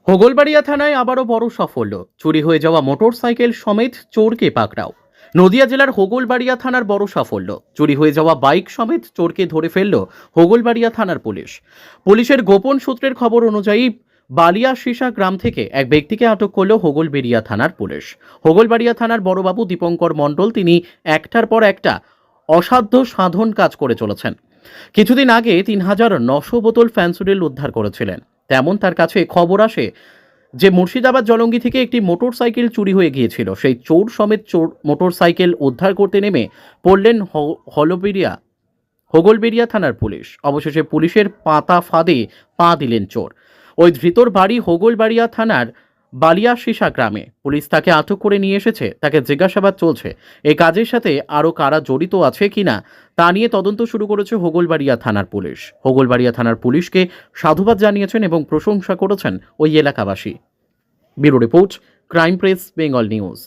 হোগলবাড়িয়া থানায় আবারও বড় সাফল্য, চুরি হয়ে যাওয়া মোটরসাইকেল সমেত চোরকে পাকড়াও। নদিয়া জেলার হোগলবাড়িয়া থানার বড় সাফল্য, চুরি হয়ে যাওয়া বাইক সমেত চোরকে ধরে ফেলল হোগলবাড়িয়া থানার পুলিশ। পুলিশের গোপন সূত্রের খবর অনুযায়ী বালিয়াশিসা গ্রাম থেকে এক ব্যক্তিকে আটক করল হোগলবেড়িয়া থানার পুলিশ। হোগলবাড়িয়া থানার বড়বাবু দীপঙ্কর মণ্ডল তিনি একটার পর একটা অসাধ্য সাধন কাজ করে চলেছেন। কিছুদিন আগে ৩,৯০০ বোতল ফ্যান্সুডিল উদ্ধার করেছিলেন। তেমন তার কাছে খবর আসে যে মুর্শিদাবাদ জলঙ্গি থেকে একটি মোটরসাইকেল চুরি হয়ে গিয়েছিল। সেই চোর সমেত চোর মোটরসাইকেল উদ্ধার করতে নেমে পড়লেন হোগলবেড়িয়া থানার পুলিশ। অবশেষে পুলিশের পাতা ফাঁদে পা দিলেন চোর। ওই ধৃতর বাড়ি হোগলবাড়িয়া থানার বালিয়াশিসা গ্রামে। পুলিশ তাকে আটক করে নিয়ে এসেছে, তাকে জিজ্ঞাসাবাদ চলছে। এই কাজের সাথে আরও কারা জড়িত আছে কিনা তা নিয়ে তদন্ত শুরু করেছে হোগলবাড়িয়া থানার পুলিশ। হোগলবাড়িয়া থানার পুলিশকে সাধুবাদ জানিয়েছেন এবং প্রশংসা করেছেন ওই এলাকাবাসী। Bureau report, crime press, Bengal news.